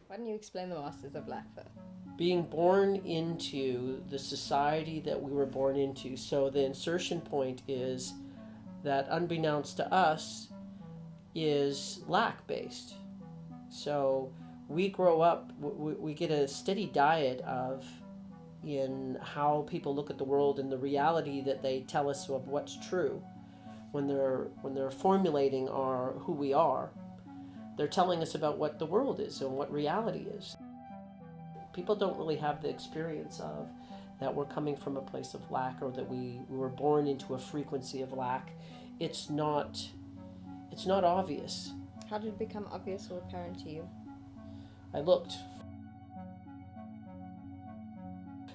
Why don't you explain the Masters of Lack first? Being born into the society that we were born into. So the insertion point is that, unbeknownst to us, is lack based. So we grow up, we get a steady diet of in how people look at the world and the reality that they tell us of what's true. When they're formulating our who we are, they're telling us about what the world is and what reality is. People don't really have the experience of that we're coming from a place of lack, or that we were born into a frequency of lack. It's not obvious. How did it become obvious or apparent to you? I looked.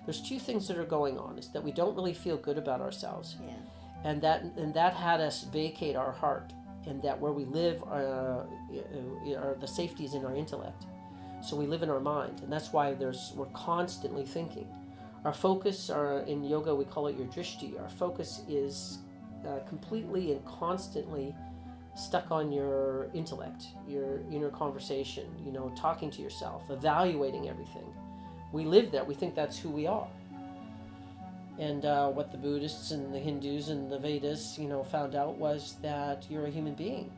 There's two things that are going on. Is that we don't really feel good about ourselves. Yeah. And that had us vacate our heart, and that where we live are the safety is in our intellect. So we live in our mind, and that's why we're constantly thinking. Our focus, in yoga we call it your drishti. Our focus is completely and constantly stuck on your intellect, your inner conversation, talking to yourself, evaluating everything. We live there. We think that's who we are. And what the Buddhists and the Hindus and the Vedas, found out was that you're a human being.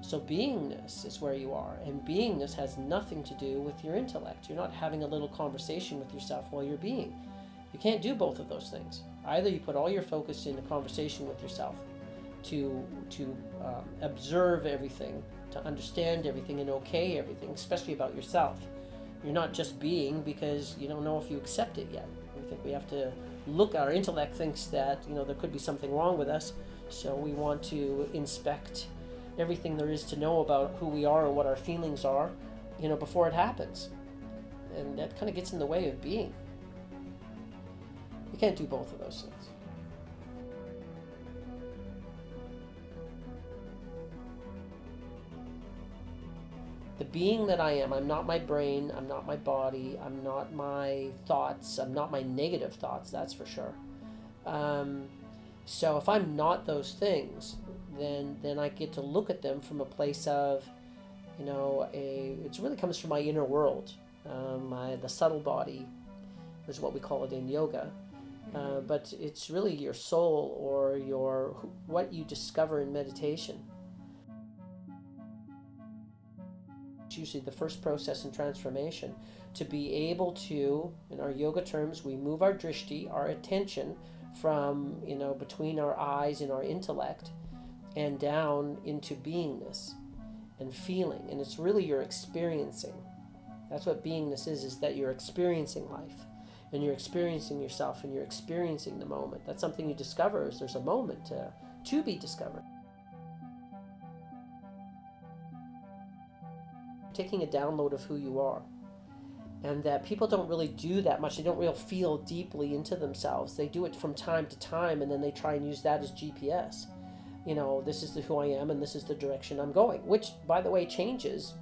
So beingness is where you are, and beingness has nothing to do with your intellect. You're not having a little conversation with yourself while you're being. You can't do both of those things. Either you put all your focus in a conversation with yourself to observe everything, to understand everything and okay everything, especially about yourself. You're not just being because you don't know if you accept it yet. We think we have to look. Our intellect thinks that there could be something wrong with us, so we want to inspect everything there is to know about who we are and what our feelings are, before it happens. And that kind of gets in the way of being. You can't do both of those things. The being that I am, I'm not my brain, I'm not my body, I'm not my thoughts, I'm not my negative thoughts, that's for sure. So if I'm not those things, then I get to look at them from a place of, it really comes from my inner world. The subtle body is what we call it in yoga. But it's really your soul, or what you discover in meditation. It's usually the first process in transformation, to be able to, in our yoga terms, we move our drishti, our attention, from between our eyes and our intellect and down into beingness and feeling. And it's really your experiencing. That's what beingness is that you're experiencing life, and you're experiencing yourself, and you're experiencing the moment. That's something you discover, is there's a moment to be discovered. Taking a download of who you are. And that people don't really do that much. They don't really feel deeply into themselves. They do it from time to time, and then they try and use that as GPS. This is who I am, and this is the direction I'm going, which, by the way, changes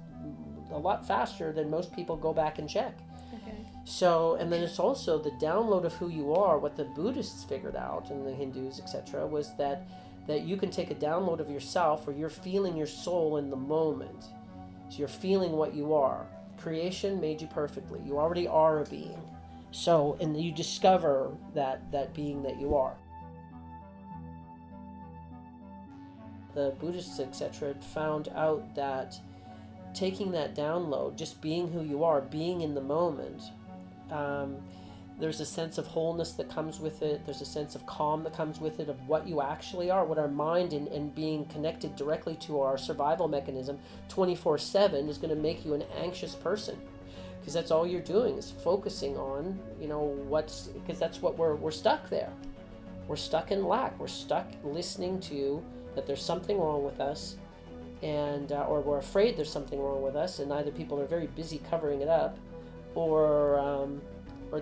a lot faster than most people go back and check. Okay. So, and then it's also the download of who you are. What the Buddhists figured out, and the Hindus, etc., was that you can take a download of yourself, or you're feeling your soul in the moment. So you're feeling what you are. Creation made you perfectly. You already are a being. So, and you discover that being that you are. The Buddhists, etc., found out that taking that download, just being who you are, being in the moment, there's a sense of wholeness that comes with it. There's a sense of calm that comes with it, of what you actually are, what our mind and being connected directly to our survival mechanism 24/7 is going to make you an anxious person, because that's all you're doing is focusing on, because that's what we're stuck there. We're stuck in lack. We're stuck listening to that there's something wrong with us, and or we're afraid there's something wrong with us, and either people are very busy covering it up, or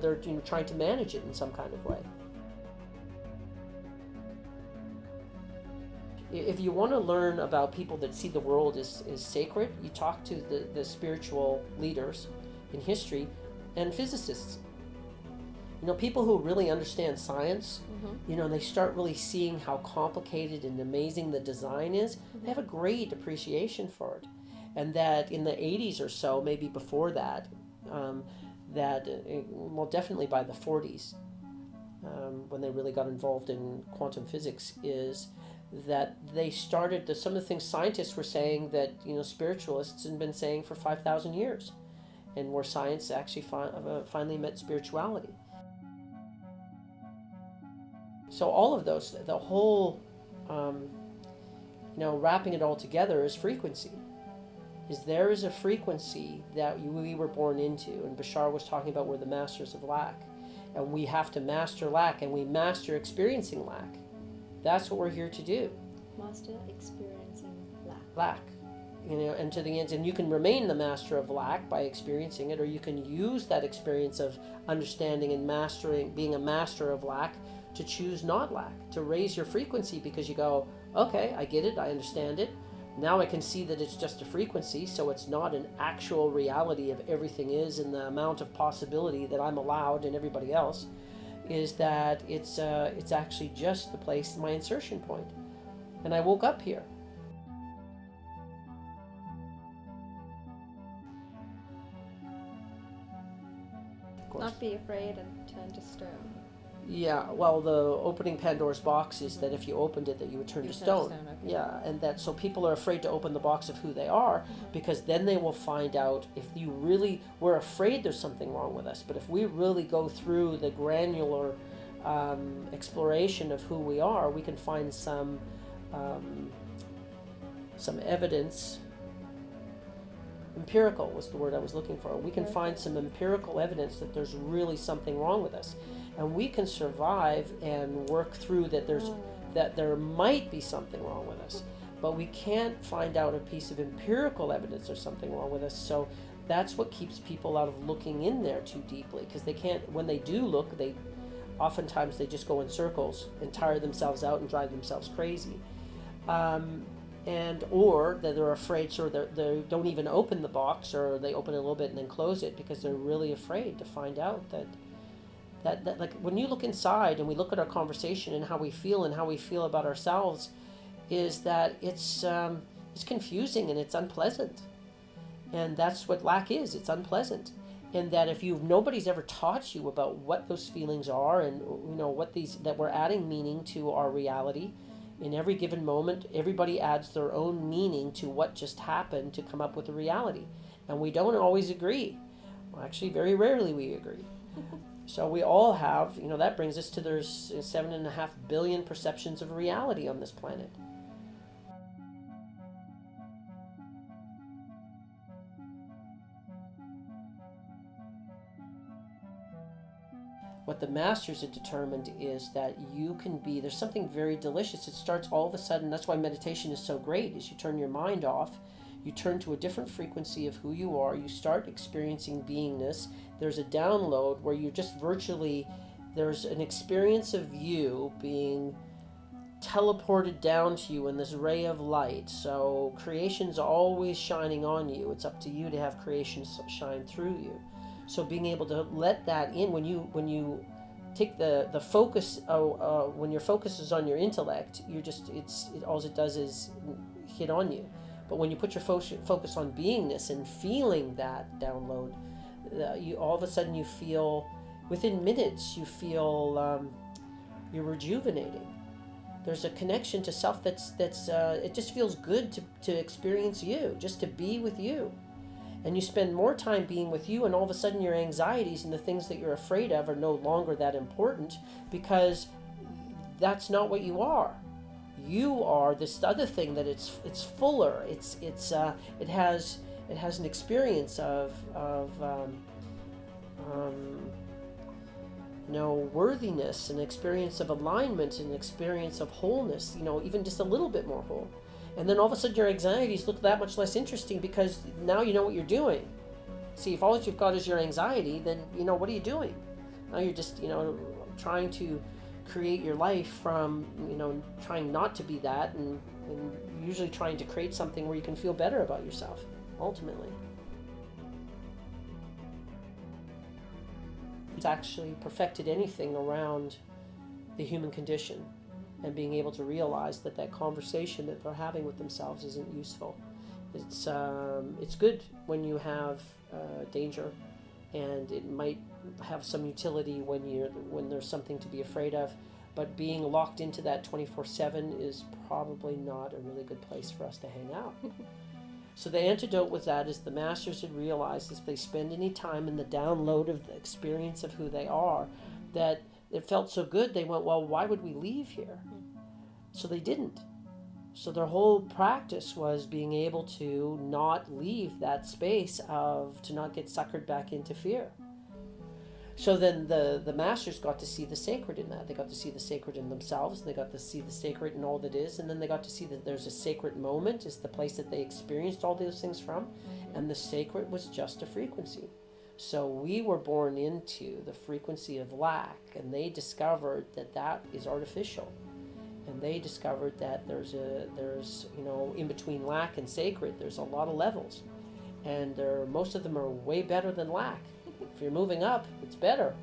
they're trying to manage it in some kind of way. If you want to learn about people that see the world as sacred, you talk to the spiritual leaders in history and physicists. People who really understand science, they start really seeing how complicated and amazing the design is. They have a great appreciation for it. And that in the 80s or so, maybe before that, well, definitely by the 40s, when they really got involved in quantum physics, is that they started to, some of the things scientists were saying that, spiritualists had been saying for 5,000 years, and where science actually finally met spirituality. So all of those, the whole, wrapping it all together is frequency. There is a frequency that we were born into, and Bashar was talking about we're the masters of lack, and we have to master lack, and we master experiencing lack. That's what we're here to do. Master experiencing lack. Lack, and to the end, and you can remain the master of lack by experiencing it, or you can use that experience of understanding and mastering, being a master of lack, to choose not lack, to raise your frequency, because you go, okay, I get it, I understand it. Now I can see that it's just a frequency, so it's not an actual reality of everything is, and the amount of possibility that I'm allowed and everybody else is that it's actually just the place, my insertion point. And I woke up here. Not be afraid and turn to stone. Yeah, well, the opening Pandora's box is that if you opened it, that you would turn to stone. Okay. Yeah, and that so people are afraid to open the box of who they are, because then they will find out if we're afraid there's something wrong with us. But if we really go through the granular exploration of who we are, we can find some evidence. Empirical was the word I was looking for. We can find some empirical evidence that there's really something wrong with us. And we can survive and work through that there might be something wrong with us, but we can't find out a piece of empirical evidence there's something wrong with us. So that's what keeps people out of looking in there too deeply, because they can't, when they do look, oftentimes they just go in circles and tire themselves out and drive themselves crazy. Or that they're afraid, so they don't even open the box, or they open it a little bit and then close it, because they're really afraid to find out that like when you look inside and we look at our conversation and how we feel about ourselves, is that it's confusing and it's unpleasant. And that's what lack is. It's unpleasant. And that if nobody's ever taught you about what those feelings are, and what that we're adding meaning to our reality in every given moment. Everybody adds their own meaning to what just happened to come up with a reality. And we don't always agree. Well, actually, very rarely we agree. So we all have, that brings us to there's 7.5 billion perceptions of reality on this planet. What the masters have determined is that you can be, there's something very delicious. It starts all of a sudden, that's why meditation is so great, is you turn your mind off, you turn to a different frequency of who you are, you start experiencing beingness. There's a download where you just virtually, there's an experience of you being teleported down to you in this ray of light. So creation's always shining on you. It's up to you to have creation shine through you. So being able to let that in, when you take the focus, when your focus is on your intellect, all it does is hit on you. But when you put your focus on beingness and feeling that download, you all of a sudden you feel, within minutes, you feel you're rejuvenating. There's a connection to self that's it just feels good to experience you, just to be with you. And you spend more time being with you, and all of a sudden your anxieties and the things that you're afraid of are no longer that important, because that's not what you are. You are this other thing that it's fuller. It has an experience of worthiness, an experience of alignment, an experience of wholeness. Even just a little bit more whole. And then all of a sudden your anxieties look that much less interesting, because now you know what you're doing. See, if all that you've got is your anxiety, then what are you doing? Now you're just trying to create your life from trying not to be that, and usually trying to create something where you can feel better about yourself ultimately. It's actually perfected anything around the human condition, and being able to realize that conversation that they're having with themselves isn't useful, It's good when you have danger, and it might have some utility when there's something to be afraid of. But being locked into that 24/7 is probably not a really good place for us to hang out. So the antidote with that is the masters had realized if they spend any time in the download of the experience of who they are, that it felt so good, they went, well, why would we leave here? So they didn't. So their whole practice was being able to not leave that space to not get suckered back into fear. So then the masters got to see the sacred in that. They got to see the sacred in themselves. They got to see the sacred in all that is. And then they got to see that there's a sacred moment. It's the place that they experienced all those things from. And the sacred was just a frequency. So we were born into the frequency of lack. And they discovered that that is artificial. And they discovered that there's in between lack and sacred, there's a lot of levels. And most of them are way better than lack. If you're moving up, it's better.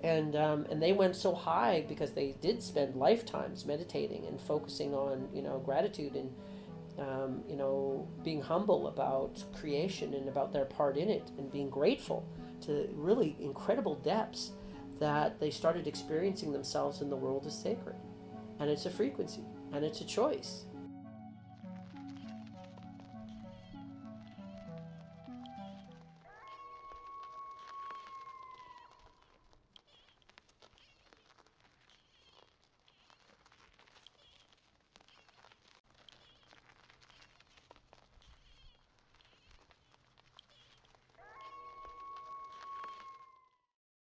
And they went so high because they did spend lifetimes meditating and focusing on gratitude and being humble about creation and about their part in it and being grateful to really incredible depths, that they started experiencing themselves in the world as sacred. And it's a frequency, and it's a choice.